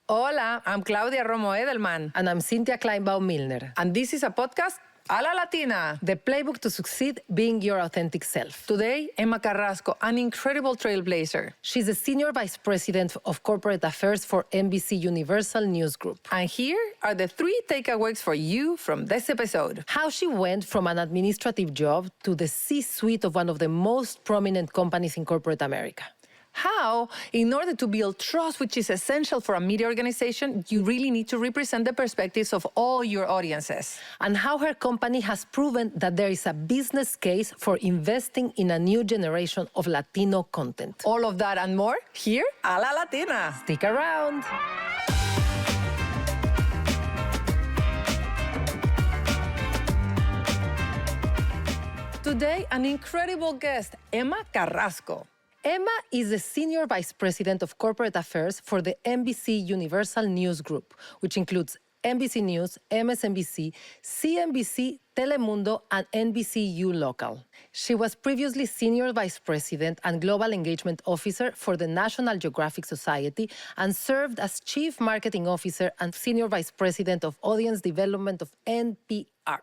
Hola, I'm Claudia Romo Edelman. And I'm Cynthia Kleinbaum-Milner. And this is a podcast a la Latina. The playbook to succeed, being your authentic self. Today, Emma Carrasco, an incredible trailblazer. She's the Senior Vice President of Corporate Affairs for NBC Universal News Group. And here are the 3 takeaways for you from this episode. How she went from an administrative job to the C-suite of one of the most prominent companies in corporate America. How, in order to build trust, which is essential for a media organization, you really need to represent the perspectives of all your audiences. And how her company has proven that there is a business case for investing in a new generation of Latino content. All of that and more here, a la Latina. Stick around. Today, an incredible guest, Emma Carrasco. Emma is the Senior Vice President of Corporate Affairs for the NBC Universal News Group, which includes NBC News, MSNBC, CNBC, Telemundo, and NBCU Local. She was previously Senior Vice President and Global Engagement Officer for the National Geographic Society and served as Chief Marketing Officer and Senior Vice President of Audience Development of NPR.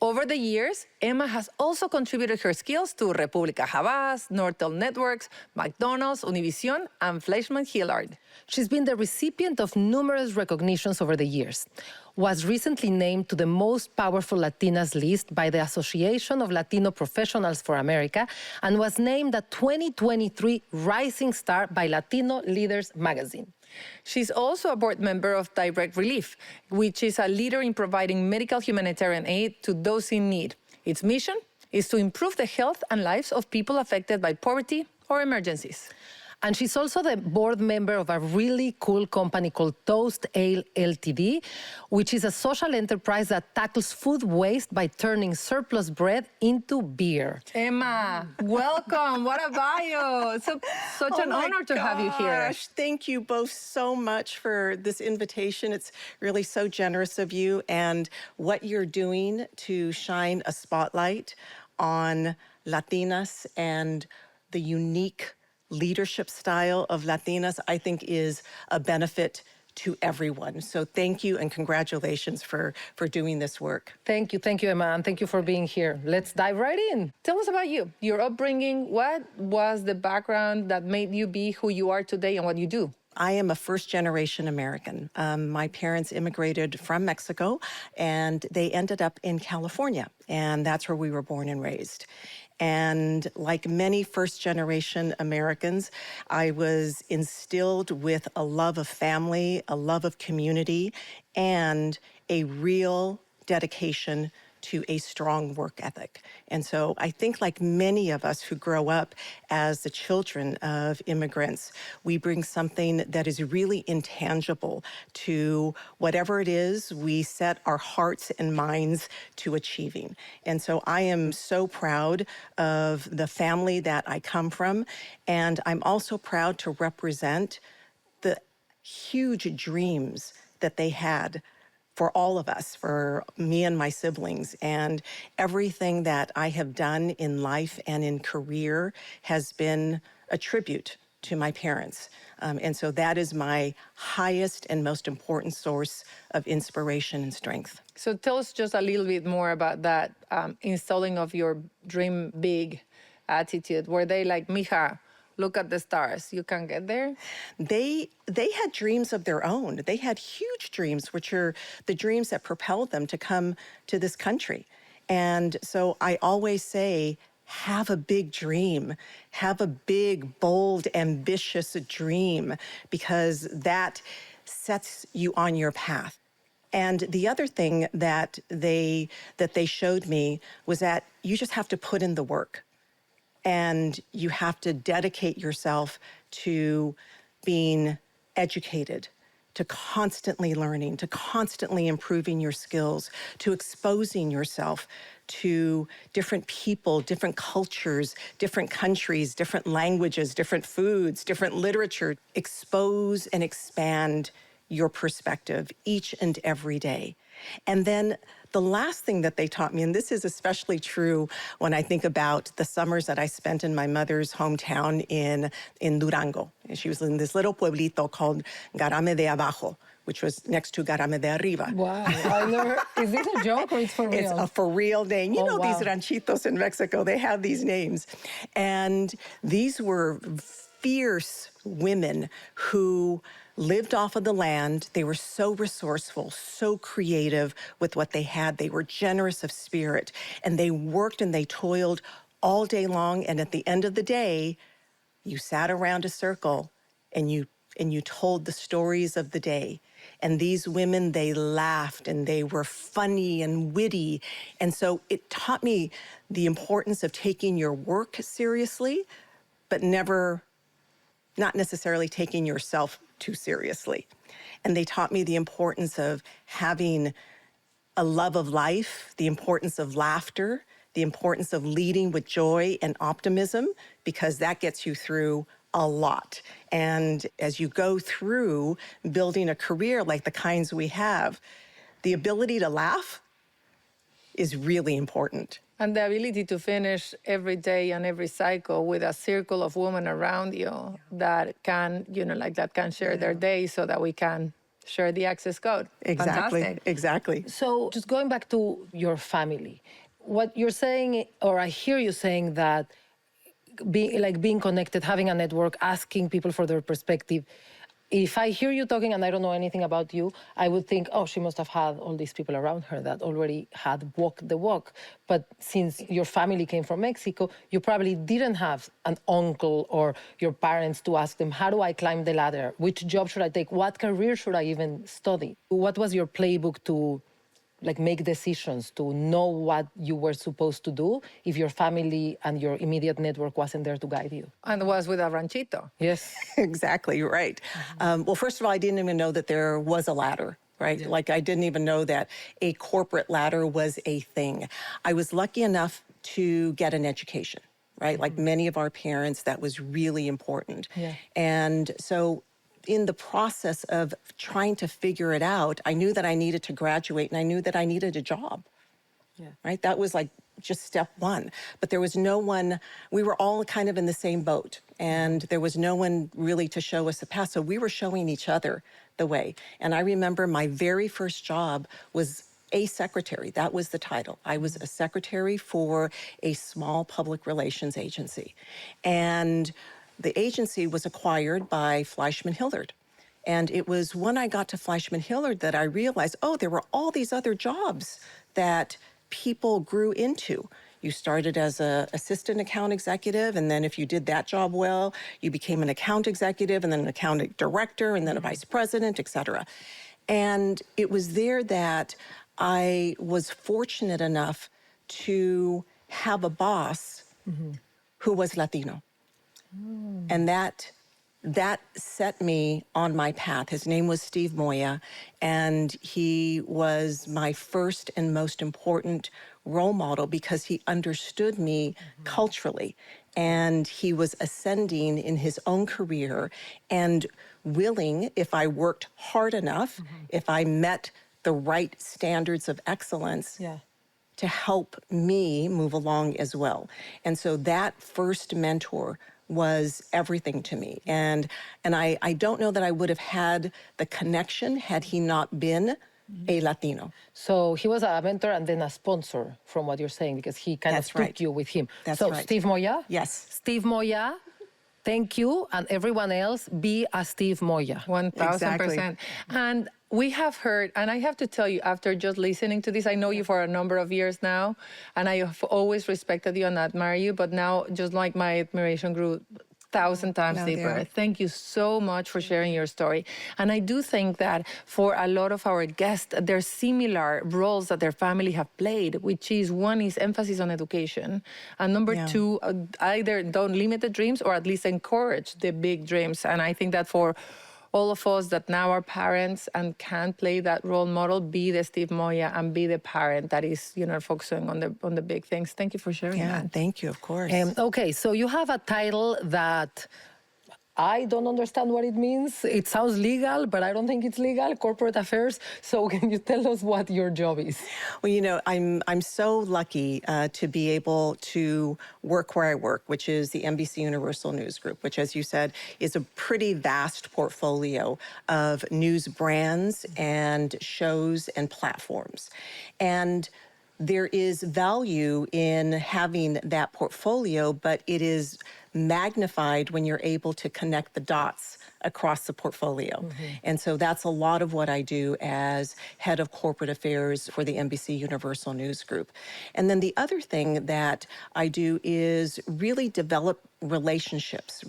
Over the years, Emma has also contributed her skills to República Havas, Nortel Networks, McDonald's, Univision, and Fleischmann-Hillard. She's been the recipient of numerous recognitions over the years. Was recently named to the Most Powerful Latinas list by the Association of Latino Professionals for America and was named a 2023 Rising Star by Latino Leaders magazine. She's also a board member of Direct Relief, which is a leader in providing medical humanitarian aid to those in need. Its mission is to improve the health and lives of people affected by poverty or emergencies. And she's also the board member of a really cool company called Toast Ale Ltd., which is a social enterprise that tackles food waste by turning surplus bread into beer. Emma, welcome. What a bio. Such an honor to have you here. Thank you both so much for this invitation. It's really so generous of you and what you're doing to shine a spotlight on Latinas and the unique leadership style of Latinas, I think, is a benefit to everyone. So thank you and congratulations for doing this work. Thank you, Emma, and thank you for being here. Let's dive right in. Tell us about you, your upbringing. What was the background that made you be who you are today and what you do? I am a first-generation American. My parents immigrated from Mexico, and they ended up in California, and that's where we were born and raised. And like many first-generation Americans, I was instilled with a love of family, a love of community, and a real dedication to a strong work ethic. And so I think like many of us who grow up as the children of immigrants, we bring something that is really intangible to whatever it is we set our hearts and minds to achieving. And so I am so proud of the family that I come from, and I'm also proud to represent the huge dreams that they had for all of us, for me and my siblings. And everything that I have done in life and in career has been a tribute to my parents. And so that is my highest and most important source of inspiration and strength. So tell us just a little bit more about that installing of your dream big attitude. Were they like, mija, look at the stars, you can get there? They had dreams of their own. They had huge dreams, which are the dreams that propelled them to come to this country. And so I always say, have a big dream, have a big, bold, ambitious dream, because that sets you on your path. And the other thing that they showed me was that you just have to put in the work. And you have to dedicate yourself to being educated, to constantly learning, to constantly improving your skills, to exposing yourself to different people, different cultures, different countries, different languages, different foods, different literature. Expose and expand your perspective each and every day. And then the last thing that they taught me, and this is especially true when I think about the summers that I spent in my mother's hometown in Durango. She was in this little pueblito called Garame de Abajo, which was next to Garame de Arriba. Wow, I never. Is this a joke or it's for real? It's a for real name. You know, wow. these ranchitos in Mexico, they have these names. And these were fierce women who lived off of the land. They were so resourceful, so creative with what they had. They were generous of spirit, and they worked and they toiled all day long. And at the end of the day, you sat around a circle and you told the stories of the day. And these women, they laughed and they were funny and witty. And so it taught me the importance of taking your work seriously, but not necessarily taking yourself too seriously. And they taught me the importance of having a love of life, the importance of laughter, the importance of leading with joy and optimism, because that gets you through a lot. And as you go through building a career like the kinds we have, the ability to laugh is really important. And the ability to finish every day and every cycle with a circle of women around you that can, that can share their day so that we can share the access code. Exactly, Fantastic. exactly. So just going back to your family, what you're saying, or I hear you saying that being connected, having a network, asking people for their perspective. If I hear you talking and I don't know anything about you, I would think, oh, she must have had all these people around her that already had walked the walk. But since your family came from Mexico, you probably didn't have an uncle or your parents to ask them, how do I climb the ladder? Which job should I take? What career should I even study? What was your playbook to make decisions, to know what you were supposed to do if your family and your immediate network wasn't there to guide you? And was with a ranchito. Yes. Exactly, you're right. Well, first of all, I didn't even know that there was a ladder, right? Yeah. Like I didn't even know that a corporate ladder was a thing. I was lucky enough to get an education, right? Like many of our parents, that was really important. Yeah. And so in the process of trying to figure it out, I knew that I needed to graduate and I knew that I needed a job. Yeah. Right? That was like just step one. But there was no one, we were all kind of in the same boat, and there was no one really to show us the path. So we were showing each other the way. And I remember my very first job was a secretary. That was the title. I was a secretary for a small public relations agency. And the agency was acquired by Fleischman Hillard. And it was when I got to Fleischman Hillard that I realized, oh, there were all these other jobs that people grew into. You started as an assistant account executive, and then if you did that job well, you became an account executive, and then an account director, and then a vice president, et cetera. And it was there that I was fortunate enough to have a boss who was Latino. And that set me on my path. His name was Steve Moya, and he was my first and most important role model because he understood me culturally, and he was ascending in his own career and willing, if I worked hard enough, if I met the right standards of excellence, to help me move along as well. And so that first mentor was everything to me. And I don't know that I would have had the connection had he not been a Latino. So he was a mentor and then a sponsor, from what you're saying, because he kind of took you with him. That's so right. Steve Moya? Yes. Steve Moya, thank you. And everyone else, be a Steve Moya. 1,000%. And we have heard, and I have to tell you, after just listening to this, I know you for a number of years now, and I have always respected you and admire you, but now just like my admiration grew 1,000 times deeper. Thank you so much for sharing your story. And I do think that for a lot of our guests, there's similar roles that their family have played, which is one is emphasis on education, and number two, either don't limit the dreams or at least encourage the big dreams. And I think that for all of us that now are parents and can play that role model, be the Steve Moya and be the parent that is, focusing on the big things. Thank you for sharing that. Thank you, of course. Okay, so you have a title that I don't understand what it means. It sounds legal, but I don't think it's legal, corporate affairs. So can you tell us what your job is? Well, I'm so lucky to be able to work where I work, which is the NBC Universal News Group, which, as you said, is a pretty vast portfolio of news brands and shows and platforms. And there is value in having that portfolio, but it is magnified when you're able to connect the dots across the portfolio. And so that's a lot of what I do as head of corporate affairs for the NBC Universal News Group. And then the other thing that I do is really develop relationships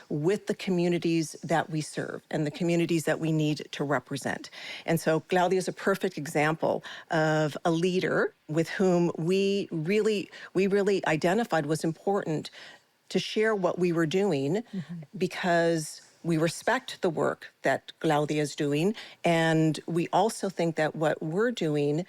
with the communities that we serve and the communities that we need to represent. And so Claudia is a perfect example of a leader with whom we really identified was important to share what we were doing because we respect the work that Claudia is doing, and we also think that what we're doing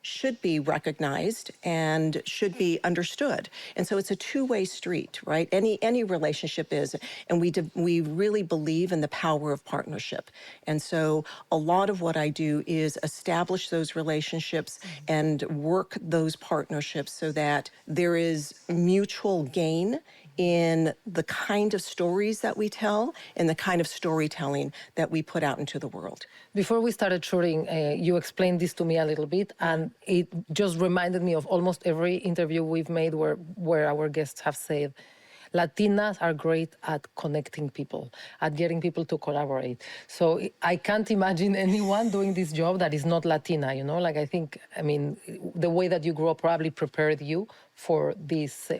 should be recognized and should be understood. And so it's a two-way street, right? Any relationship is, and we really believe in the power of partnership. And so a lot of what I do is establish those relationships and work those partnerships so that there is mutual gain in the kind of stories that we tell and the kind of storytelling that we put out into the world. Before we started shooting, you explained this to me a little bit, and it just reminded me of almost every interview we've made where our guests have said, Latinas are great at connecting people, at getting people to collaborate. So I can't imagine anyone doing this job that is not Latina, you know? Like, I mean, the way that you grew up probably prepared you for this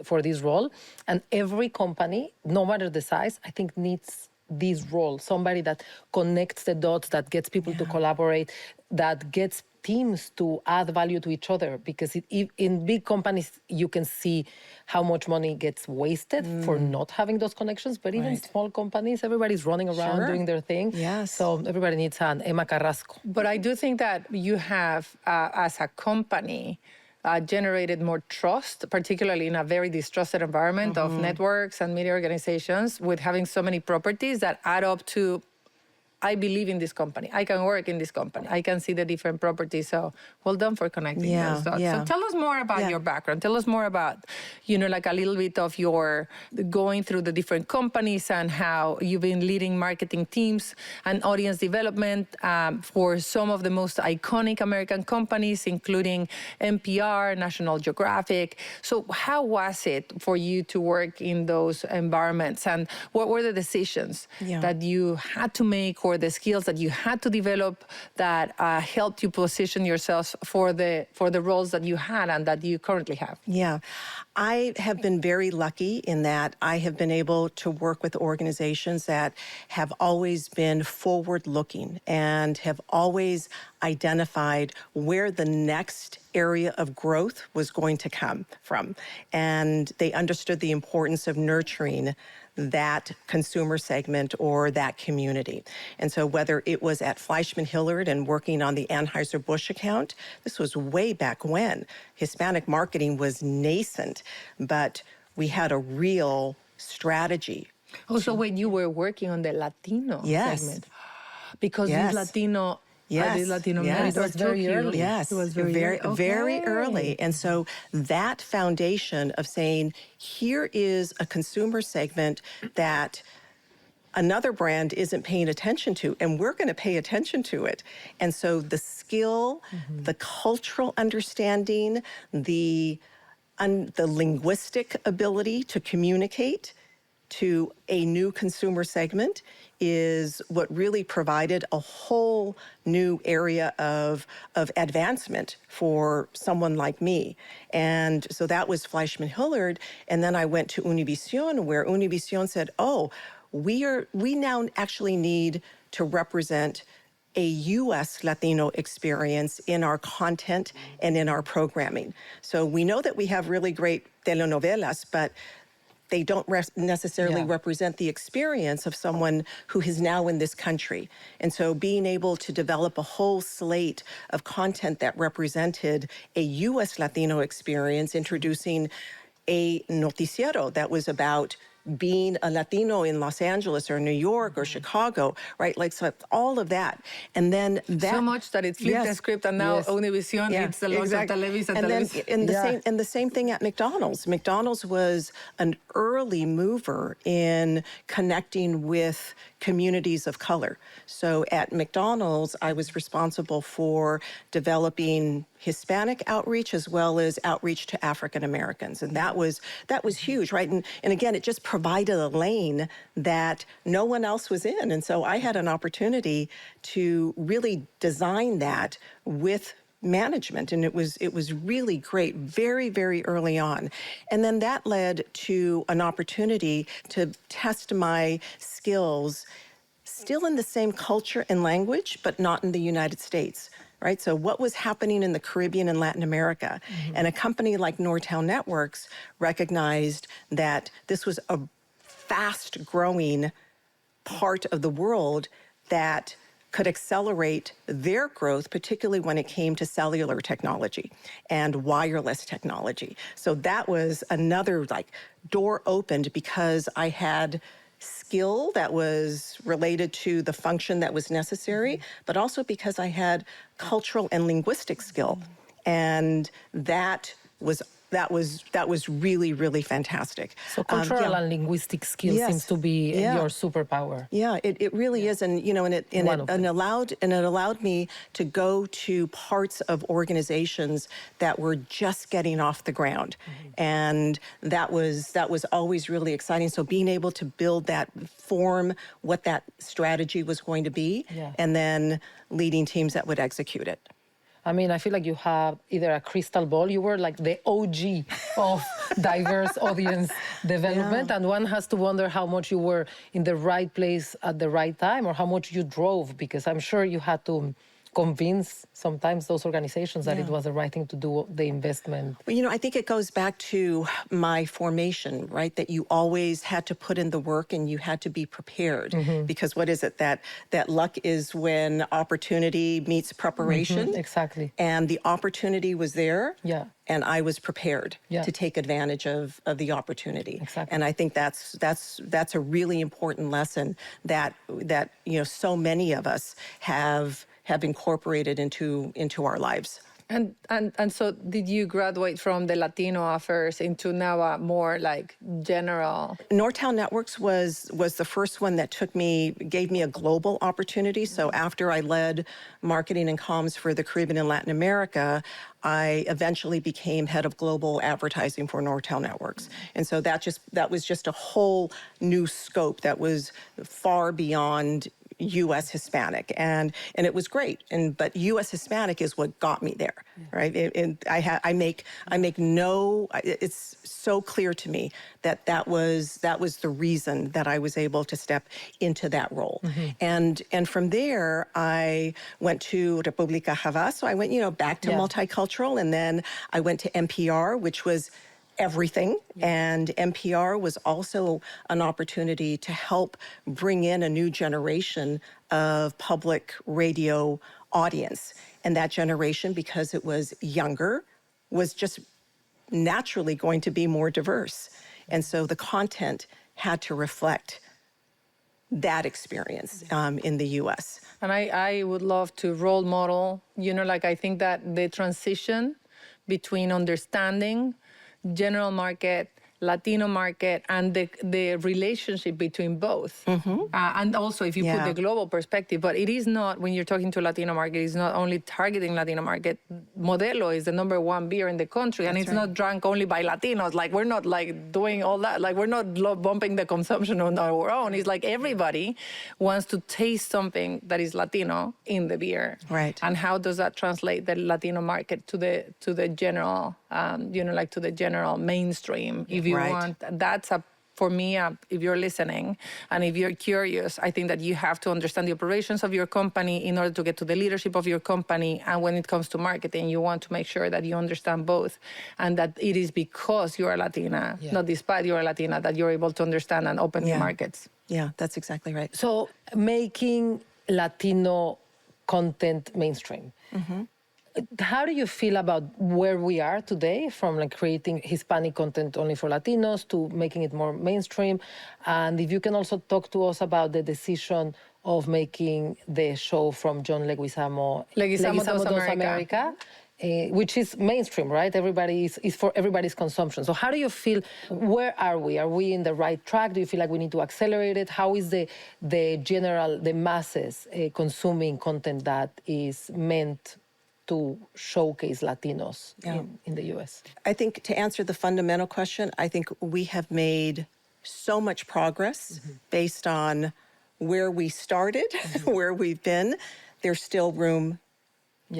role. And every company, no matter the size, I think needs this role, somebody that connects the dots, that gets people to collaborate, that gets teams to add value to each other, because in big companies, you can see how much money gets wasted for not having those connections. But even small companies, everybody's running around doing their thing. Yes. So everybody needs an Emma Carrasco. But I do think that you have, as a company, generated more trust, particularly in a very distrusted environment of networks and media organizations, with having so many properties that add up to, I believe in this company. I can work in this company. I can see the different properties. So well done for connecting those dots. So tell us more about your background. Tell us more about, like a little bit of your going through the different companies and how you've been leading marketing teams and audience development for some of the most iconic American companies, including NPR, National Geographic. So how was it for you to work in those environments? And what were the decisions that you had to make, or the skills that you had to develop that helped you position yourselves for the roles that you had and that you currently have? Yeah, I have been very lucky in that I have been able to work with organizations that have always been forward-looking and have always identified where the next area of growth was going to come from. And they understood the importance of nurturing that consumer segment or that community. And so whether it was at Fleischmann-Hillard and working on the Anheuser-Busch account, this was way back when Hispanic marketing was nascent, but we had a real strategy. Oh, so when you were working on the Latino segment, because Yes. these Latino Latino yes. It was very early. Yes, it was very early. And so that foundation of saying, here is a consumer segment that another brand isn't paying attention to, and we're going to pay attention to it. And so the skill, the cultural understanding, the linguistic ability to communicate to a new consumer segment is what really provided a whole new area of advancement for someone like me. And so that was Fleischmann-Hillard. And then I went to Univision, where Univision said, oh, we now actually need to represent a U.S. Latino experience in our content and in our programming. So we know that we have really great telenovelas, but they don't necessarily represent the experience of someone who is now in this country. And so being able to develop a whole slate of content that represented a U.S. Latino experience, introducing a noticiero that was about being a Latino in Los Angeles or New York or Chicago, right? Like, so all of that. And then that. So much that it flipped the script, and now Univision, it's the launch of Televisa. And then the same thing at McDonald's. McDonald's was an early mover in connecting with communities of color. So at McDonald's, I was responsible for developing Hispanic outreach as well as outreach to African Americans. And that was huge, right? And again, it just provided a lane that no one else was in. And so I had an opportunity to really design that with management, and it was really great very, very early on. And then that led to an opportunity to test my skills still in the same culture and language, but not in the United States, right? So what was happening in the Caribbean and Latin America? And a company like Nortel Networks recognized that this was a fast growing part of the world that could accelerate their growth, particularly when it came to cellular technology and wireless technology. So that was another door opened because I had skill that was related to the function that was necessary, but also because I had cultural and linguistic skill. And that was really, really fantastic. So cultural and linguistic skills seems to be your superpower. Yeah, it really is, and it allowed me to go to parts of organizations that were just getting off the ground, and that was always really exciting. So being able to build that, form what that strategy was going to be, and then leading teams that would execute it. I mean, I feel like you have either a crystal ball, you were like the OG of diverse audience development, and one has to wonder how much you were in the right place at the right time, or how much you drove, because I'm sure you had to convince sometimes those organizations that it was the right thing to do, the investment. Well, I think it goes back to my formation, right? That you always had to put in the work and you had to be prepared. Because what is it? That luck is when opportunity meets preparation. Exactly. And the opportunity was there. Yeah. And I was prepared to take advantage of the opportunity. Exactly. And I think that's a really important lesson that so many of us have incorporated into our lives. And so did you graduate from the Latino affairs into now a more general? Nortel Networks was the first one that gave me a global opportunity. So after I led marketing and comms for the Caribbean and Latin America, I eventually became head of global advertising for Nortel Networks. And so that was just a whole new scope that was far beyond U.S. Hispanic, and it was great. But U.S. Hispanic is what got me there, right? It's so clear to me that was the reason that I was able to step into that role. And from there, I went to República Havas. So I went, back to multicultural, and then I went to NPR, which was everything. And NPR was also an opportunity to help bring in a new generation of public radio audience. And that generation, because it was younger, was just naturally going to be more diverse. And so the content had to reflect that experience in the U.S. And I would love to role model, I think that the transition between understanding general market, Latino market, and the relationship between both. And also if you put the global perspective, but it is not, when you're talking to Latino market, it's not only targeting Latino market. Modelo is the #1 beer in the country, and it's not drunk only by Latinos. We're not doing all that. We're not bumping the consumption on our own. It's everybody wants to taste something that is Latino in the beer. Right. And how does that translate the Latino market to the general, to the general mainstream? If you want, that's for me, if you're listening and if you're curious, I think that you have to understand the operations of your company in order to get to the leadership of your company. And when it comes to marketing, you want to make sure that you understand both, and that it is because you are Latina, not despite you are Latina, that you're able to understand and open new markets. Yeah, that's exactly right. So making Latino content mainstream. How do you feel about where we are today, from like creating Hispanic content only for Latinos to making it more mainstream? And if you can also talk to us about the decision of making the show from John Leguizamo, Leguizamo Does America. which is mainstream, right? Everybody is for everybody's consumption. So how do you feel? Where are we? Are we in the right track? Do you feel like we need to accelerate it? How is the masses consuming content that is meant to showcase Latinos in the U.S.? I think to answer the fundamental question, I think we have made so much progress based on where we started, where we've been. There's still room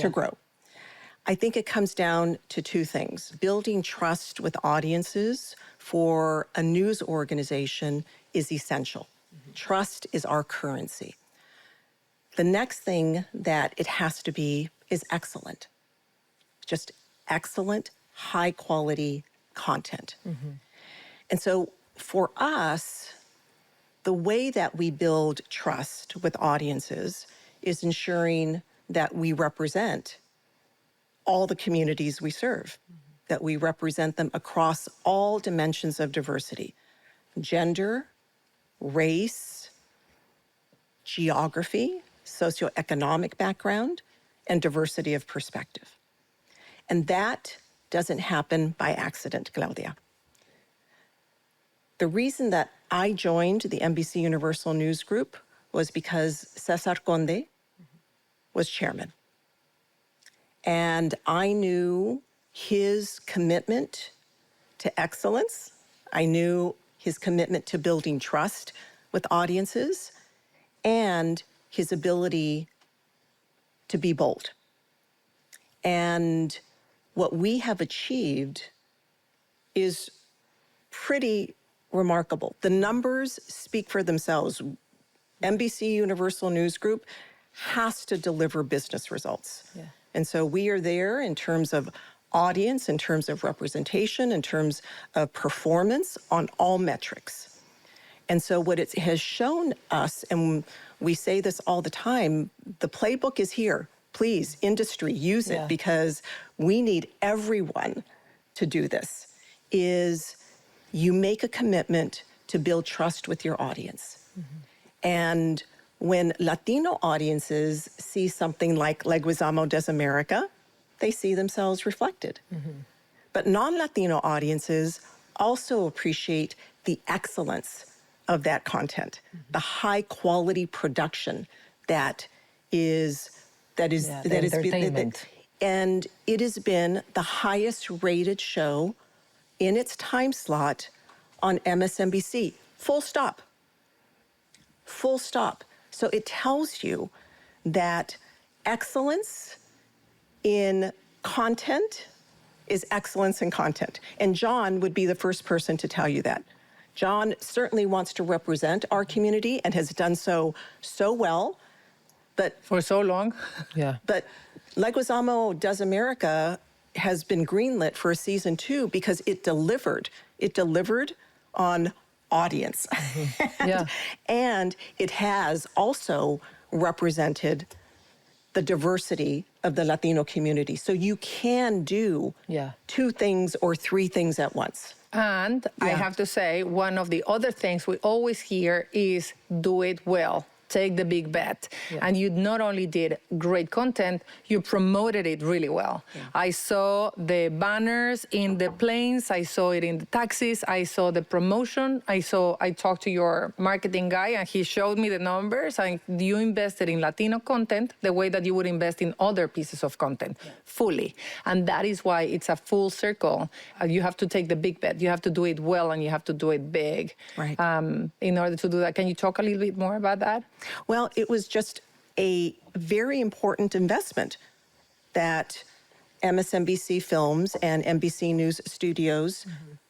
to grow. I think it comes down to two things. Building trust with audiences for a news organization is essential. Trust is our currency. The next thing that it has to be is excellent. Just excellent, high quality content. And so for us, the way that we build trust with audiences is ensuring that we represent all the communities we serve, that we represent them across all dimensions of diversity: gender, race, geography, socioeconomic background, and diversity of perspective. And that doesn't happen by accident, Claudia. The reason that I joined the NBC Universal News Group was because Cesar Conde was chairman. And I knew his commitment to excellence. I knew his commitment to building trust with audiences and his ability to be bold. And what we have achieved is pretty remarkable. The numbers speak for themselves. NBC Universal News Group has to deliver business results. And so we are there in terms of audience, in terms of representation, in terms of performance on all metrics. And so what it has shown us, and we say this all the time, the playbook is here. Please, industry, use it, because we need everyone to do this, is you make a commitment to build trust with your audience. And when Latino audiences see something like Leguizamo Does America, they see themselves reflected. But non-Latino audiences also appreciate the excellence of that content, the high quality production that is entertainment. And it has been the highest rated show in its time slot on MSNBC. Full stop. Full stop. So it tells you that excellence in content is excellence in content. And John would be the first person to tell you that. John certainly wants to represent our community and has done so well. But for so long. But Leguizamo Does America has been greenlit for a season 2 because it delivered. It delivered on audience. And it has also represented the diversity of the Latino community. So you can do 2 things or 3 things at once. And I have to say, one of the other things we always hear is do it well. Take the big bet. And you not only did great content, you promoted it really well. I saw the banners in the planes, I saw it in the taxis, I saw the promotion, I talked to your marketing guy and he showed me the numbers, and you invested in Latino content the way that you would invest in other pieces of content, fully. And that is why it's a full circle. You have to take the big bet, you have to do it well, and you have to do it big. In order to do that. Can you talk a little bit more about that? Well, it was just a very important investment that MSNBC Films and NBC News Studios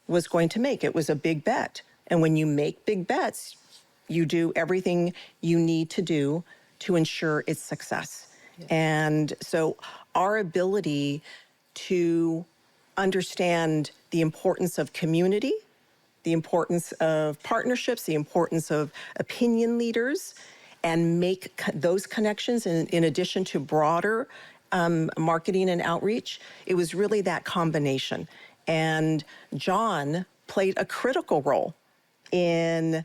was going to make. It was a big bet. And when you make big bets, you do everything you need to do to ensure its success. And so our ability to understand the importance of community, the importance of partnerships, the importance of opinion leaders, and make those connections in addition to broader marketing and outreach. It was really that combination. And John played a critical role in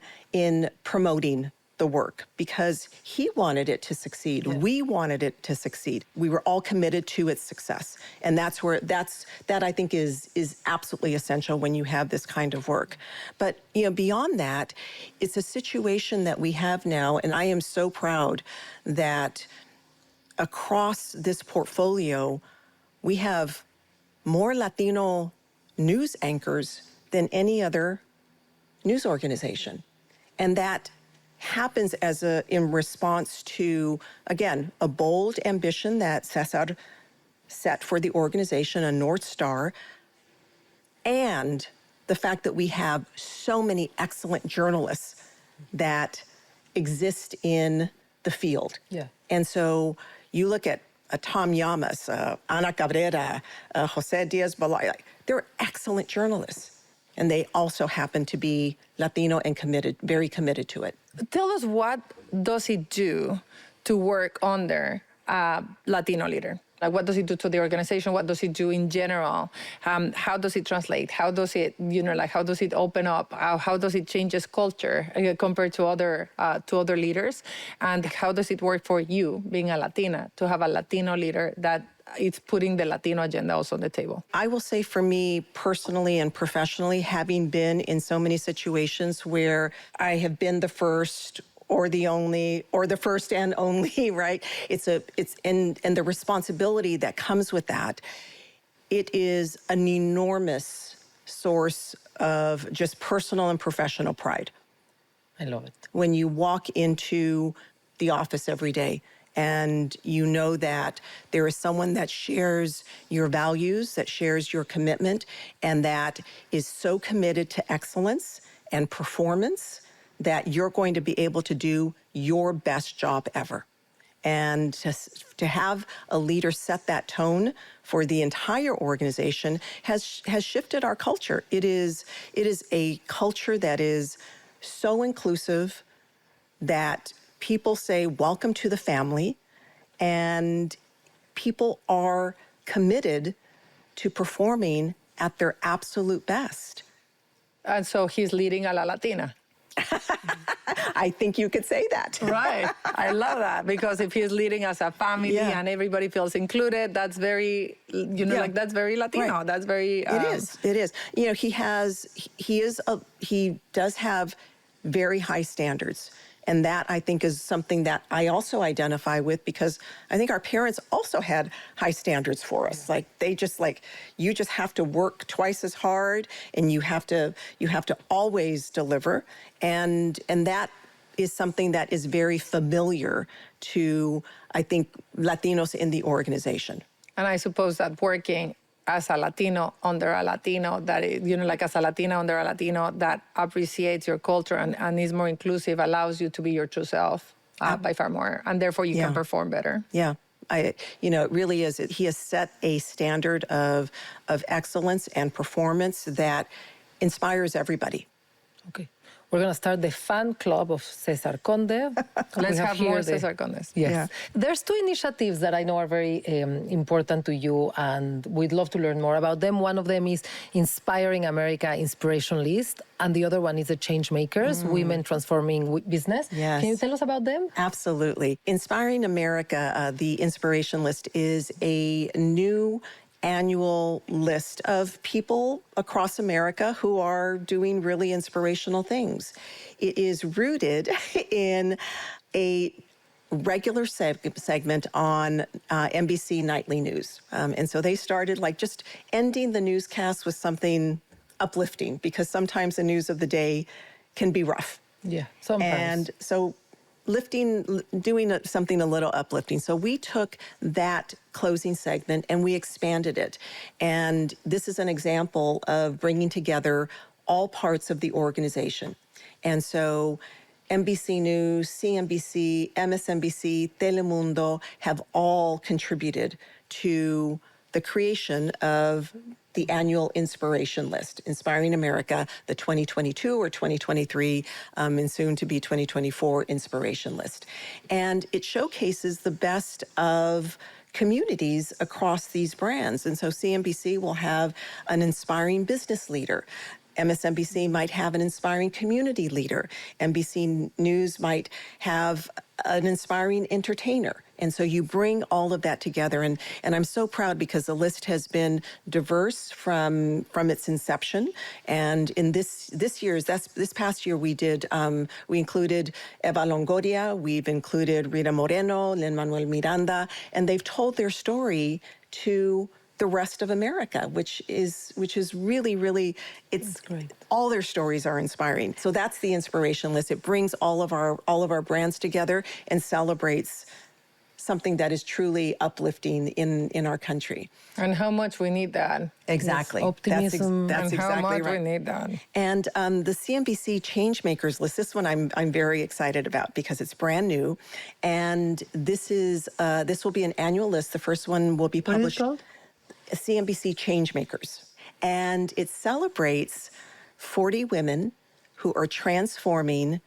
promoting the work because he wanted it to succeed. Yeah. We wanted it to succeed. We were all committed to its success. And that I think is absolutely essential when you have this kind of work. But beyond that, it's a situation that we have now, and I am so proud that across this portfolio, we have more Latino news anchors than any other news organization. And that happens in response to, again, a bold ambition that Cesar set for the organization, a North Star, and the fact that we have so many excellent journalists that exist in the field. Yeah. And so you look at Tom Llamas, Ana Cabrera, Jose Diaz-Balay, they're excellent journalists. And they also happen to be Latino and very committed to it. Tell us, what does it do to work under a Latino leader? Like, what does it do to the organization? What does it do in general? How does it translate? How does it, how does it open up? How does it change its culture compared to other leaders? And how does it work for you, being a Latina, to have a Latino leader that it's putting the Latino agenda also on the table? I will say, for me personally and professionally, having been in so many situations where I have been the first or the only, or the first and only, right? And the responsibility that comes with that, it is an enormous source of just personal and professional pride. I love it. When you walk into the office every day and you know that there is someone that shares your values, that shares your commitment, and that is so committed to excellence and performance that you're going to be able to do your best job ever. And to have a leader set that tone for the entire organization has shifted our culture. It is a culture that is so inclusive that people say, welcome to the family, and people are committed to performing at their absolute best. And so he's leading a La Latina. I think you could say that. Right. I love that, because if he's leading as a family Yeah. and everybody feels included, that's very, Yeah. that's very Latino. Right. That's very... It is. He does have very high standards. And that, I think, is something that I also identify with, because I think our parents also had high standards for us. Like, you just have to work twice as hard, and you have to always deliver. And that is something that is very familiar to, I think, Latinos in the organization. And I suppose that working as a Latino under a Latino, that, as a Latina under a Latino that appreciates your culture and is more inclusive, allows you to be your true self by far more. And therefore you can perform better. Yeah. It really is. He has set a standard of excellence and performance that inspires everybody. Okay. We're going to start the fan club of Cesar Conde. Let's have more Cesar Condes. Yes. Yeah. There's two initiatives that I know are very important to you, and we'd love to learn more about them. One of them is Inspiring America Inspiration List, and the other one is the Change Makers, Women Transforming Business. Yes. Can you tell us about them? Absolutely. Inspiring America, the Inspiration List, is a new annual list of people across America who are doing really inspirational things. It is rooted in a regular segment on NBC Nightly News. And so they started just ending the newscast with something uplifting, because sometimes the news of the day can be rough. Yeah, sometimes. And so doing something a little uplifting. So we took that closing segment and we expanded it. And this is an example of bringing together all parts of the organization. And so NBC News, CNBC, MSNBC, Telemundo have all contributed to the creation of the annual inspiration list, Inspiring America, the 2022 or 2023, and soon to be 2024 inspiration list. And it showcases the best of communities across these brands. And so CNBC will have an inspiring business leader. MSNBC might have an inspiring community leader. NBC News might have an inspiring entertainer. And so you bring all of that together. And I'm so proud because the list has been diverse from its inception. And in this past year, we included Eva Longoria, we've included Rita Moreno, Lin-Manuel Miranda, and they've told their story to the rest of America, which is really, really, it's great. All their stories are inspiring. So that's the inspiration list. It brings all of our brands together and celebrates something that is truly uplifting in our country. And how much we need that. Exactly. Yes, optimism. That's And exactly how much right. we need that. And the CNBC Changemakers list, this one I'm very excited about because it's brand new, and this will be an annual list. The first one will be What is it published. called? CNBC Changemakers, and it celebrates 40 women who are transforming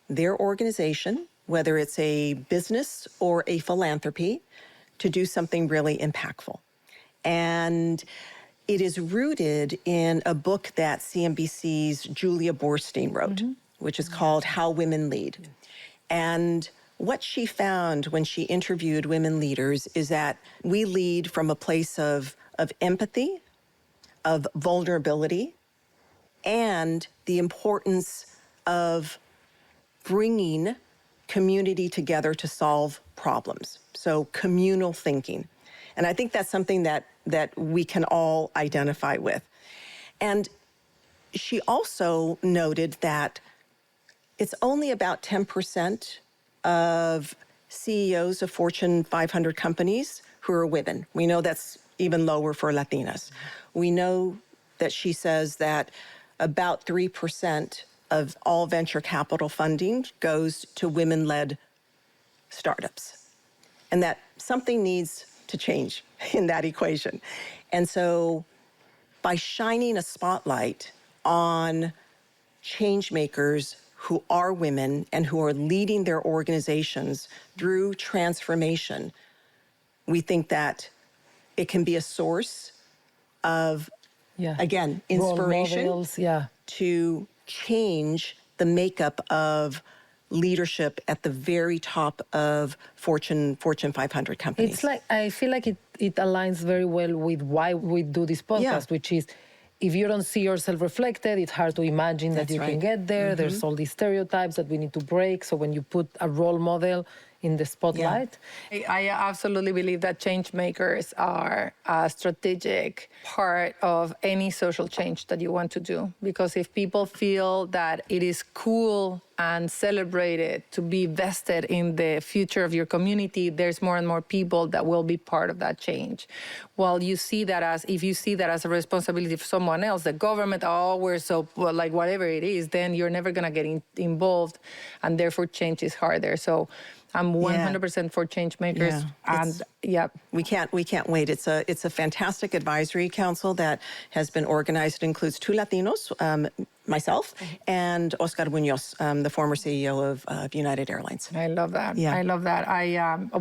their organization, whether it's a business or a philanthropy, to do something really impactful. And it is rooted in a book that CNBC's Julia Borstein wrote, which is called How Women Lead. And what she found when she interviewed women leaders is that we lead from a place of empathy, of vulnerability, and the importance of bringing community together to solve problems. So communal thinking. And I think that's something that we can all identify with. And she also noted that it's only about 10% of CEOs of Fortune 500 companies who are women. We know that's even lower for Latinas. We know that she says that about 3% of all venture capital funding goes to women-led startups, and that something needs to change in that equation. And so by shining a spotlight on change makers who are women and who are leading their organizations through transformation, we think that it can be a source of, again, Role inspiration models, to change the makeup of leadership at the very top of Fortune 500 companies. It's like, I feel like it aligns very well with why we do this podcast, which is, if you don't see yourself reflected, it's hard to imagine that you can get there. There's all these stereotypes that we need to break. So when you put a role model in the spotlight. I absolutely believe that change makers are a strategic part of any social change that you want to do. Because if people feel that it is cool and celebrated to be vested in the future of your community, there's more and more people that will be part of that change. While you see that if you see that as a responsibility of someone else, the government, we're so, like whatever it is, then you're never gonna get involved, and therefore change is harder. So I'm 100% for change makers, and we can't wait. It's a fantastic advisory council that has been organized. It includes 2 Latinos, myself, and Oscar Munoz, the former CEO of United Airlines. I love that. Yeah. I love that.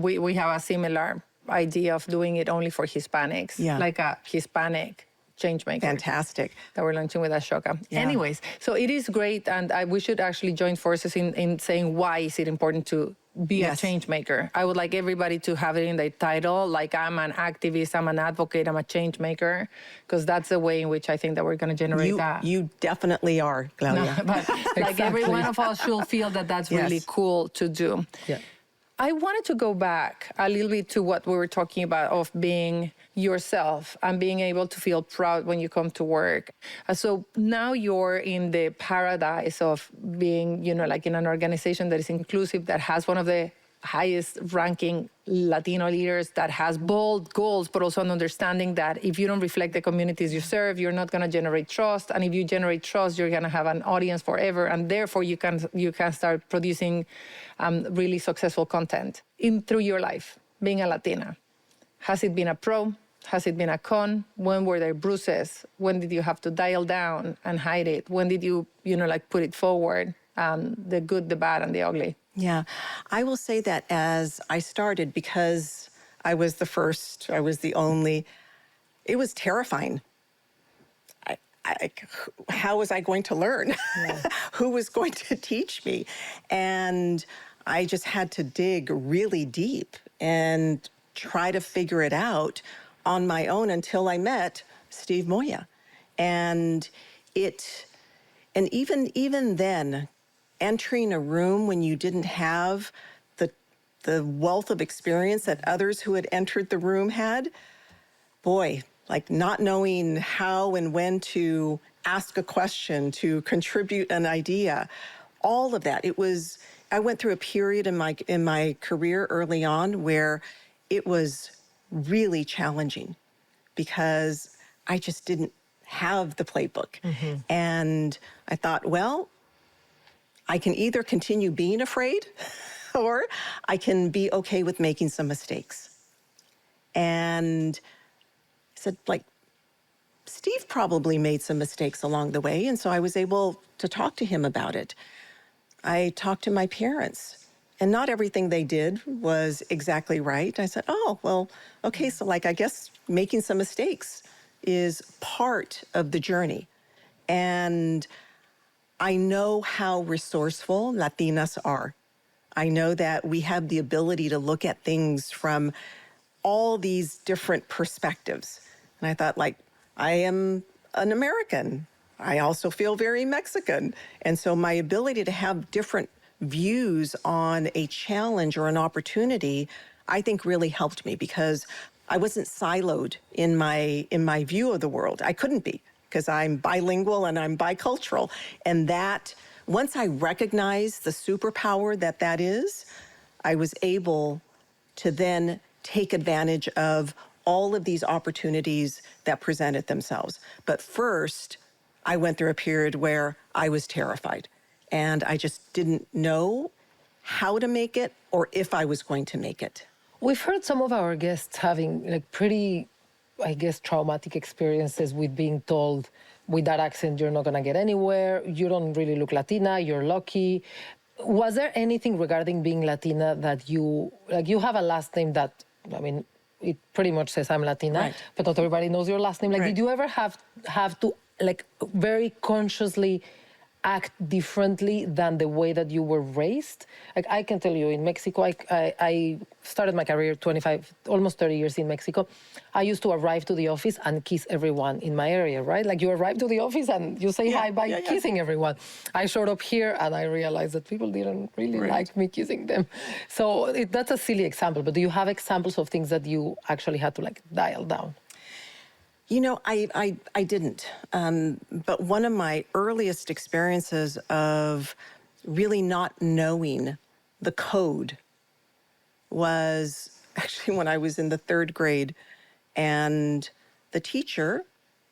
We have a similar idea of doing it only for Hispanics, like a Hispanic change maker. Fantastic. That we're launching with Ashoka. Yeah. Anyways, so it is great, and we should actually join forces in saying why is it important to be a change maker. I would like everybody to have it in their title, like I'm an activist, I'm an advocate, I'm a change maker, because that's the way in which I think that we're going to generate that. You definitely are, Claudia. But like every one of us should feel that that's really cool to do. Yeah. I wanted to go back a little bit to what we were talking about of being yourself and being able to feel proud when you come to work. So now you're in the paradise of being, like in an organization that is inclusive, that has one of the highest ranking Latino leaders, that has bold goals, but also an understanding that if you don't reflect the communities you serve, you're not going to generate trust. And if you generate trust, you're going to have an audience forever. And therefore, you can start producing really successful content through your life, being a Latina. Has it been a pro? Has it been a con? When were there bruises? When did you have to dial down and hide it? When did you, put it forward? The good, the bad, and the ugly. Yeah, I will say that as I started, because I was the first. I was the only. It was terrifying. How was I going to learn? Who was going to teach me? And I just had to dig really deep and try to figure it out on my own until I met Steve Moya. And even then, entering a room when you didn't have the wealth of experience that others who had entered the room had, boy, like not knowing how and when to ask a question, to contribute an idea, all of that. I went through a period in my career early on where it was really challenging because I just didn't have the playbook. And I thought, well, I can either continue being afraid or I can be okay with making some mistakes. And I said, like, Steve probably made some mistakes along the way. And so I was able to talk to him about it. I talked to my parents, and not everything they did was exactly right. I said, oh, well, okay, so like, I guess making some mistakes is part of the journey. And I know how resourceful Latinas are. I know that we have the ability to look at things from all these different perspectives. And I thought, like, I am an American. I also feel very Mexican. And so my ability to have different views on a challenge or an opportunity, I think really helped me because I wasn't siloed in my view of the world. I couldn't be because I'm bilingual and I'm bicultural. And that, once I recognized the superpower that is, I was able to then take advantage of all of these opportunities that presented themselves. But first, I went through a period where I was terrified and I just didn't know how to make it or if I was going to make it. We've heard some of our guests having like pretty, I guess, traumatic experiences with being told, with that accent, you're not going to get anywhere. You don't really look Latina. You're lucky. Was there anything regarding being Latina that you have a last name that, I mean, it pretty much says I'm Latina, right, but not everybody knows your last name. Like, right, did you ever have to like very consciously act differently than the way that you were raised? Like, I can tell you, in Mexico, I started my career 25, almost 30 years in Mexico. I used to arrive to the office and kiss everyone in my area, right? Like, you arrive to the office and you say hi by kissing everyone. I showed up here and I realized that people didn't really like me kissing them. So that's a silly example, but do you have examples of things that you actually had to like dial down? You know, I didn't. But one of my earliest experiences of really not knowing the code was actually when I was in the 3rd grade. And the teacher,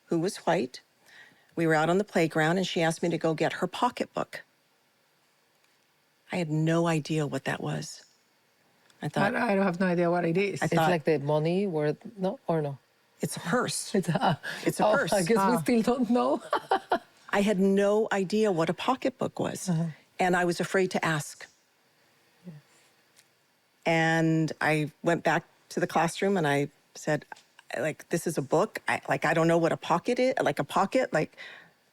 who was white, we were out on the playground and she asked me to go get her pocketbook. I had no idea what that was. I thought, I don't have no idea what it is. It's like the money where, no, or no? it's a purse. It's a purse. I guess we still don't know. I had no idea what a pocketbook was. And I was afraid to ask. Yes. And I went back to the classroom and I said, like, this is a book. I don't know what a pocket is, like a pocket, like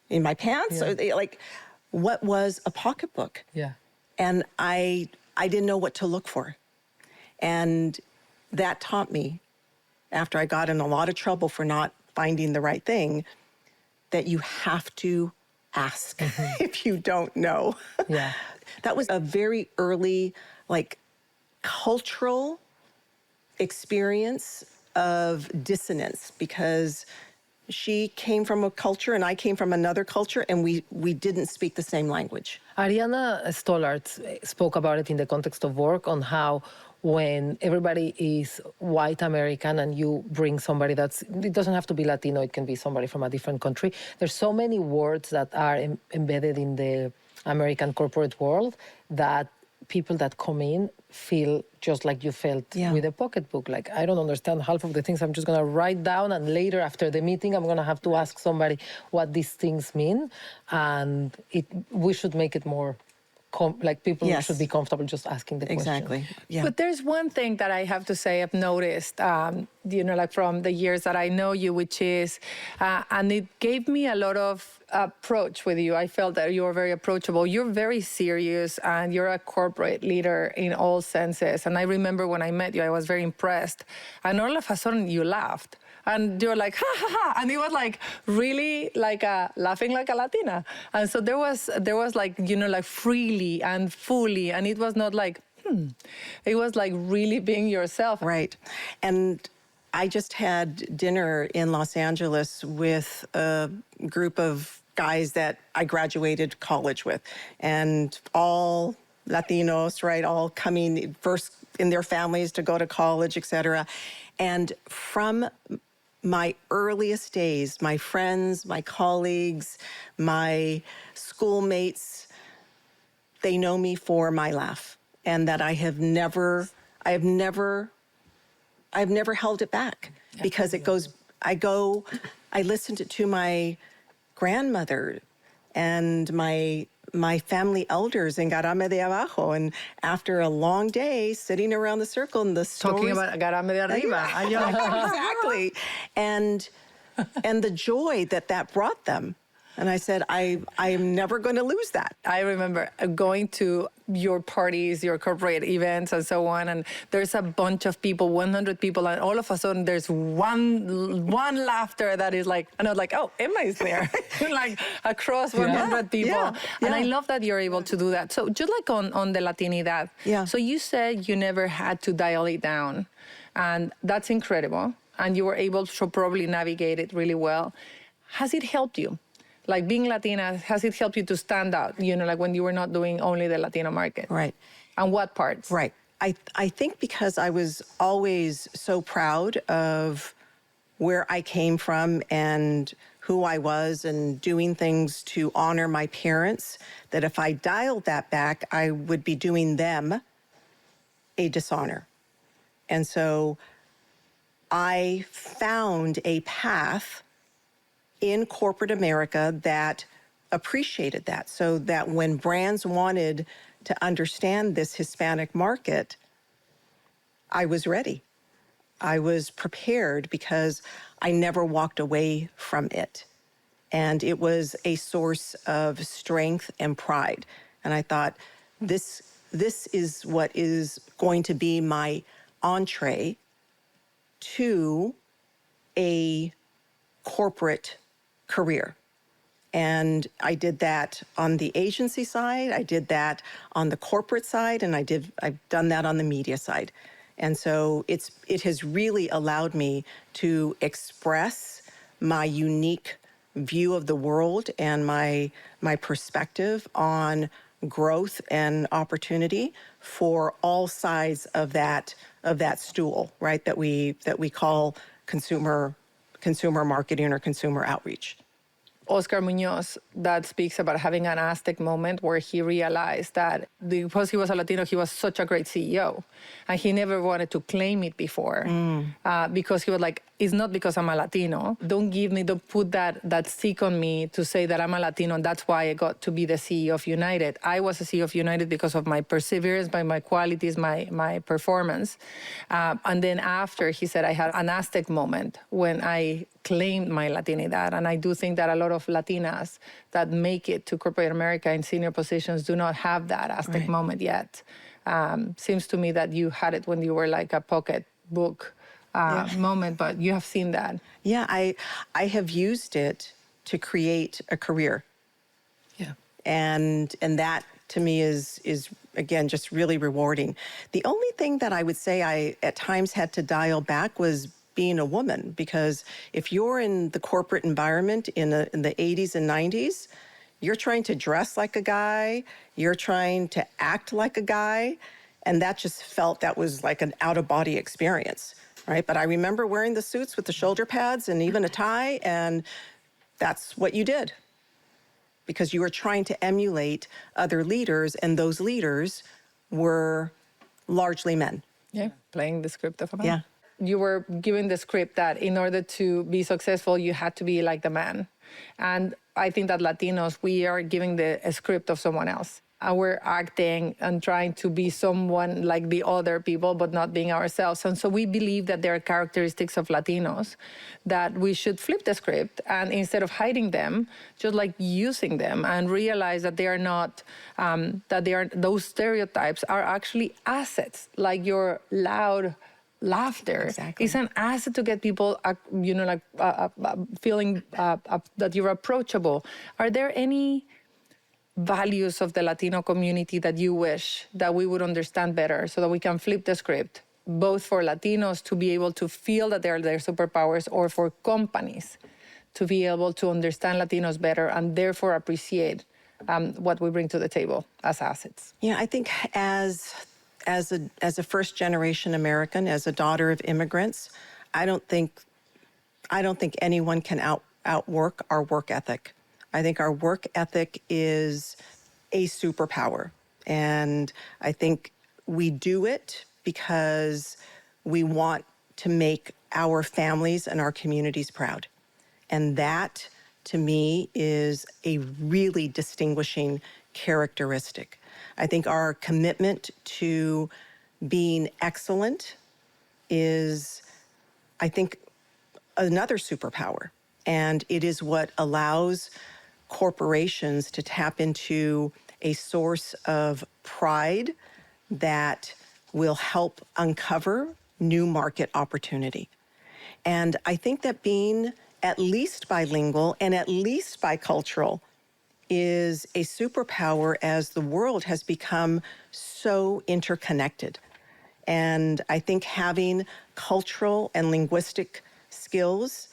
in my pants. Yeah. Or, like, what was a pocketbook? Yeah. And I didn't know what to look for. And that taught me, after I got in a lot of trouble for not finding the right thing, that you have to ask if you don't know. Yeah. That was a very early, like, cultural experience of dissonance because she came from a culture and I came from another culture and we didn't speak the same language. Ariana Stollard spoke about it in the context of work on how when everybody is white American and you bring somebody it doesn't have to be Latino, it can be somebody from a different country. There's so many words that are embedded in the American corporate world that people that come in feel just like you felt with a pocketbook. Like, I don't understand half of the things. I'm just going to write down, and later after the meeting, I'm going to have to ask somebody what these things mean. And we should make it more like people Yes. should be comfortable just asking the question. Exactly. Yeah. But there's one thing that I have to say I've noticed, like from the years that I know you, which is, and it gave me a lot of approach with you. I felt that you were very approachable. You're very serious and you're a corporate leader in all senses. And I remember when I met you, I was very impressed. And all of a sudden you laughed. And you're like, ha, ha, ha. And it was like really like laughing like a Latina. And so there was like, like freely and fully. And it was not like, It was like really being yourself. Right. And I just had dinner in Los Angeles with a group of guys that I graduated college with, and all Latinos, right? All coming first in their families to go to college, et cetera. And from my earliest days, my friends, my colleagues, my schoolmates, they know me for my laugh, and that I have never held it back, because it goes, I listened to my grandmother and my family elders in Garame de Abajo, and after a long day sitting around the circle and the stories. Talking about Garame de Arriba. Exactly. And the joy that brought them. And I said, I am never going to lose that. I remember going to your parties, your corporate events, and so on, and there's a bunch of people, 100 people, and all of a sudden there's one laughter that is like, and I was like, oh, Emma is there, like across 100 people. Yeah. And I love that you're able to do that. So just like on the Latinidad, so you said you never had to dial it down, and that's incredible, and you were able to probably navigate it really well. Has it helped you? Like being Latina, has it helped you to stand out, like when you were not doing only the Latino market? Right. And what parts? Right. I think because I was always so proud of where I came from and who I was, and doing things to honor my parents, that if I dialed that back, I would be doing them a dishonor. And so I found a path in corporate America that appreciated that, so that when brands wanted to understand this Hispanic market, I was ready. I was prepared, because I never walked away from it. And it was a source of strength and pride. And I thought, this is what is going to be my entree to a corporate career. And I did that on the agency side, I did that on the corporate side, and I've done that on the media side. And so it has really allowed me to express my unique view of the world and my perspective on growth and opportunity for all sides of that stool, right? That we call consumer marketing or consumer outreach. Oscar Munoz, that speaks about having an Aztec moment where he realized that because he was a Latino, he was such a great CEO. And he never wanted to claim it before, because he was like, it's not because I'm a Latino. Don't put that stick on me to say that I'm a Latino, and that's why I got to be the CEO of United. I was the CEO of United because of my perseverance, by my qualities, my performance. And then after, he said, I had an Aztec moment when I claimed my Latinidad. And I do think that a lot of Latinas that make it to corporate America in senior positions do not have that Aztec moment yet. Seems to me that you had it when you were like a pocketbook moment, but you have seen that. Yeah, I have used it to create a career. Yeah. And that to me is again just really rewarding. The only thing that I would say I at times had to dial back was being a woman, because if you're in the corporate environment in the 80s and 90s, you're trying to dress like a guy, you're trying to act like a guy, and that just felt that was like an out-of-body experience, right? But I remember wearing the suits with the shoulder pads and even a tie, and that's what you did, because you were trying to emulate other leaders, and those leaders were largely men. Yeah, playing the script of a man. Yeah. You were given the script that in order to be successful, you had to be like the man. And I think that Latinos, we are giving the script of someone else. we're acting and trying to be someone like the other people, but not being ourselves. And so we believe that there are characteristics of Latinos that we should flip the script and instead of hiding them, just like using them and realize that they are not, those stereotypes are actually assets, like your loud laughter Exactly. is an asset to get people, feeling that you're approachable. Are there any values of the Latino community that you wish that we would understand better so that we can flip the script, both for Latinos to be able to feel that they're their superpowers or for companies to be able to understand Latinos better and therefore appreciate what we bring to the table as assets? Yeah, I think as a first generation American, as a daughter of immigrants, I don't think anyone can outwork our work ethic. I think our work ethic is a superpower. And I think we do it because we want to make our families and our communities proud. And that, to me, is a really distinguishing characteristic. I think our commitment to being excellent is, I think, another superpower. And it is what allows corporations to tap into a source of pride that will help uncover new market opportunity. And I think that being at least bilingual and at least bicultural is a superpower as the world has become so interconnected. And I think having cultural and linguistic skills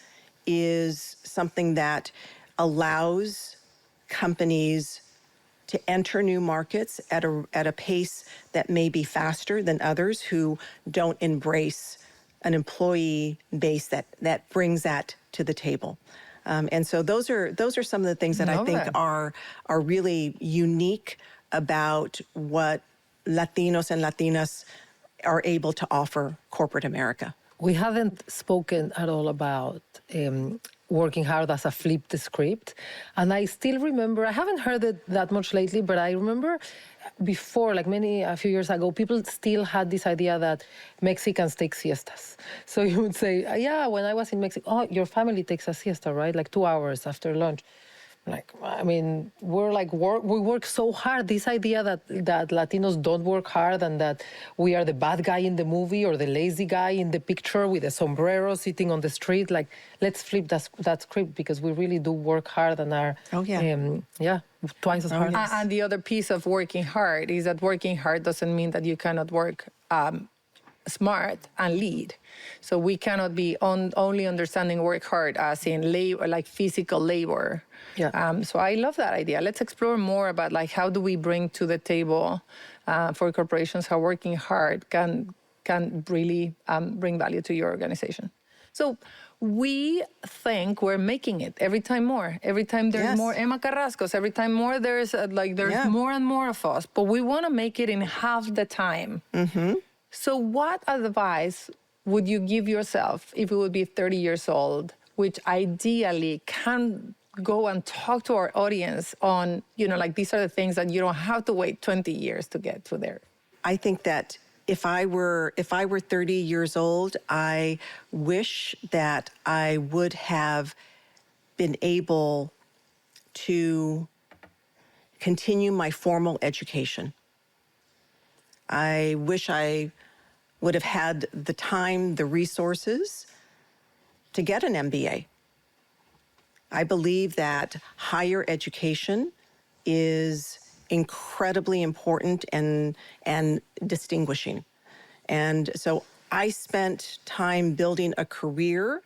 is something that allows companies to enter new markets at a pace that may be faster than others who don't embrace an employee base that brings that to the table. And so those are some of the things that I think are really unique about what Latinos and Latinas are able to offer corporate America. We haven't spoken at all about working hard as a flipped script. And I still remember, I haven't heard it that much lately, but I remember before, like a few years ago, people still had this idea that Mexicans take siestas. So you would say, yeah, when I was in Mexico, oh, your family takes a siesta, right? Like 2 hours after lunch. Like, I mean, we work so hard. This idea that Latinos don't work hard and that we are the bad guy in the movie or the lazy guy in the picture with a sombrero sitting on the street. Like, let's flip that script because we really do work hard and are, twice as hard. Yes. And the other piece of working hard is that working hard doesn't mean that you cannot work smart and lead. So we cannot be only understanding work hard as in labor, like physical labor. Yeah. So I love that idea. Let's explore more about like how do we bring to the table for corporations how working hard can really bring value to your organization. So we think we're making it every time more. Every time there's more Emma Carrascos, every time more there's more and more of us. But we want to make it in half the time. Mm-hmm. So what advice would you give yourself if you would be 30 years old, which ideally can go and talk to our audience on, like these are the things that you don't have to wait 20 years to get to there? I think that if I were 30 years old, I wish that I would have been able to continue my formal education. I wish I would have had the time, the resources to get an MBA. I believe that higher education is incredibly important and distinguishing. And so I spent time building a career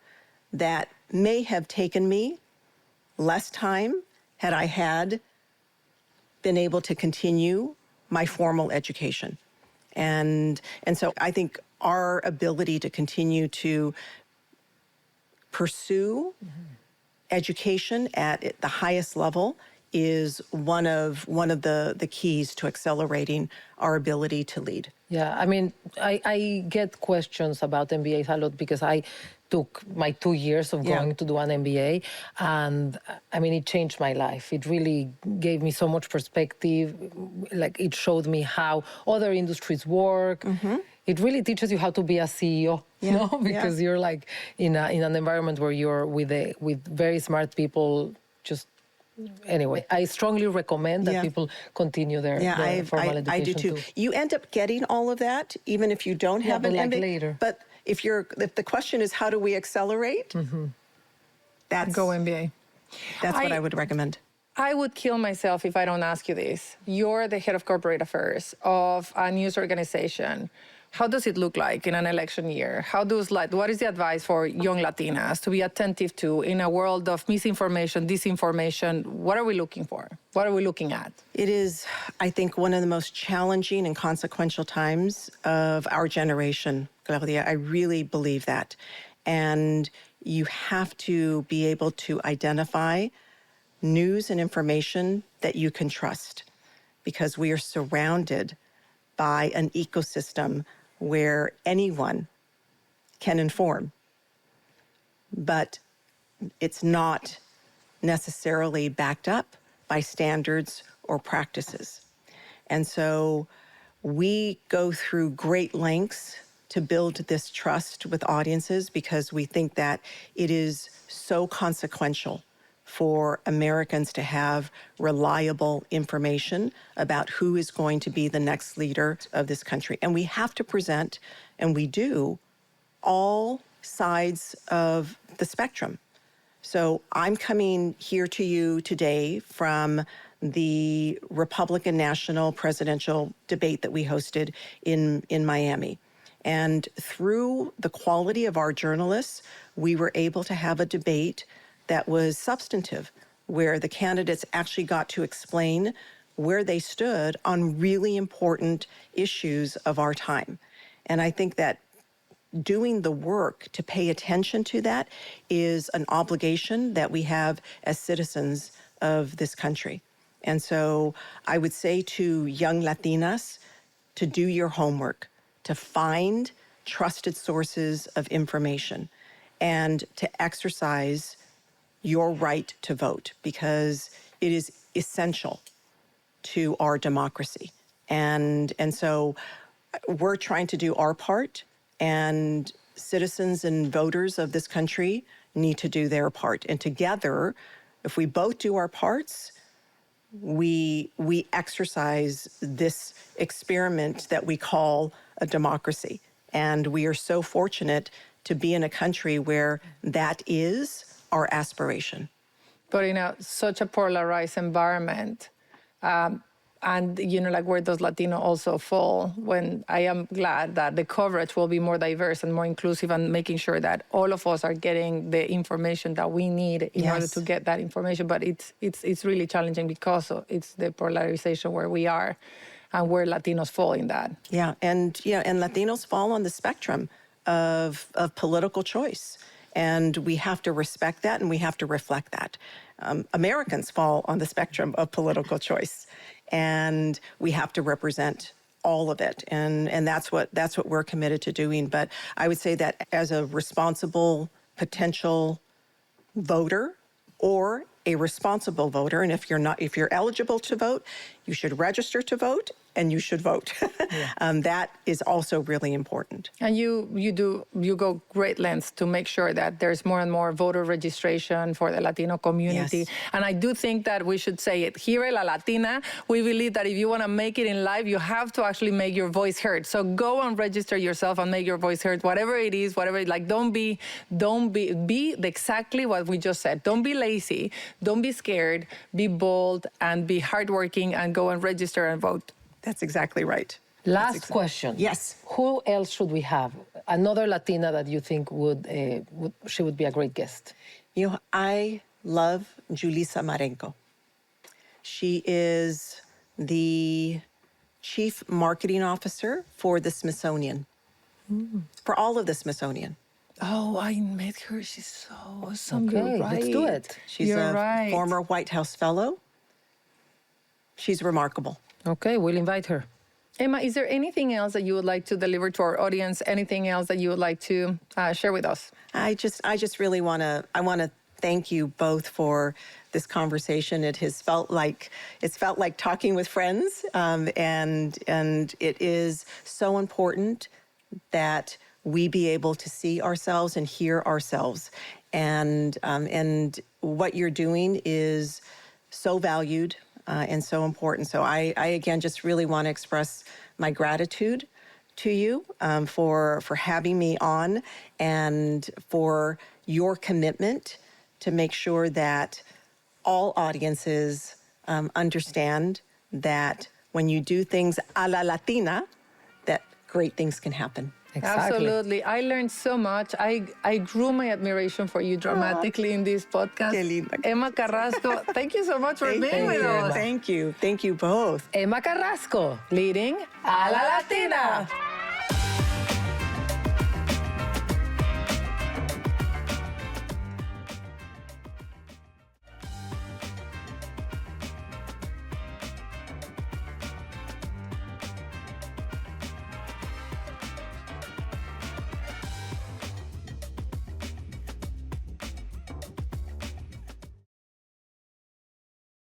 that may have taken me less time had I had been able to continue my formal education. And so I think our ability to continue to pursue education at the highest level is one of the keys to accelerating our ability to lead. Yeah, I mean, I get questions about MBAs a lot because I took my 2 years of going to do an MBA, and I mean, it changed my life. It really gave me so much perspective. Like, it showed me how other industries work. It really teaches you how to be a CEO, you know, because you're like in an environment where you're with very smart people. Just anyway, I strongly recommend that people continue their formal education I do too. You end up getting all of that, even if you don't have an MBA. Later. But if the question is how do we accelerate, that's Go MBA. That's what I would recommend. I would kill myself if I don't ask you this. You're the head of corporate affairs of a news organization. How does it look like in an election year? What is the advice for young Latinas to be attentive to in a world of misinformation, disinformation? What are we looking for? What are we looking at? It is, I think, one of the most challenging and consequential times of our generation, Claudia. I really believe that. And you have to be able to identify news and information that you can trust, because we are surrounded by an ecosystem where anyone can inform, but it's not necessarily backed up by standards or practices. And so we go through great lengths to build this trust with audiences because we think that it is so consequential for Americans to have reliable information about who is going to be the next leader of this country. And we have to present, and we do, all sides of the spectrum. So I'm coming here to you today from the Republican national presidential debate that we hosted in Miami. And through the quality of our journalists, we were able to have a debate that was substantive, where the candidates actually got to explain where they stood on really important issues of our time. And I think that doing the work to pay attention to that is an obligation that we have as citizens of this country. And so I would say to young Latinas to do your homework, to find trusted sources of information, and to exercise your right to vote, because it is essential to our democracy. And so we're trying to do our part, and citizens and voters of this country need to do their part. And together, if we both do our parts, we exercise this experiment that we call a democracy. And we are so fortunate to be in a country where that is our aspiration. But in such a polarized environment, and like where does Latino also fall? When I am glad that the coverage will be more diverse and more inclusive, and making sure that all of us are getting the information that we need in order to get that information. But it's really challenging because it's the polarization where we are, and where Latinos fall in that. And Latinos fall on the spectrum of political choice. And we have to respect that, and we have to reflect that. Americans fall on the spectrum of political choice, and we have to represent all of it. And that's what we're committed to doing. But I would say that as a responsible potential voter or a responsible voter, and if you're eligible to vote, you should register to vote, and you should vote. That is also really important. And you go great lengths to make sure that there's more and more voter registration for the Latino community. Yes. And I do think that we should say it. Here at La Latina, we believe that if you want to make it in life, you have to actually make your voice heard. So go and register yourself and make your voice heard, whatever it is, don't be exactly what we just said. Don't be lazy, don't be scared, be bold, and be hardworking, and go and register and vote. That's exactly right. Last question. Yes. Who else should we have? Another Latina that you think she would be a great guest? I love Julissa Marenco. She is the Chief Marketing Officer for the Smithsonian, for all of the Smithsonian. Oh, I met her. She's so awesome. Okay, You're right. let's do it. She's a former White House Fellow. she's remarkable. Okay, we'll invite her. Emma, is there anything else that you would like to deliver to our audience? Anything else that you would like to share with us? I just really want to thank you both for this conversation. It's felt like talking with friends, and it is so important that we be able to see ourselves and hear ourselves, and what you're doing is so valued and so important. So I again just really want to express my gratitude to you for having me on, and for your commitment to make sure that all audiences understand that when you do things a la Latina, that great things can happen. Exactly. Absolutely. I learned so much. I grew my admiration for you dramatically in this podcast. Qué linda. Emma Carrasco, thank you so much for being with us. Thank you. Thank you both. Emma Carrasco. Leading a la Latina.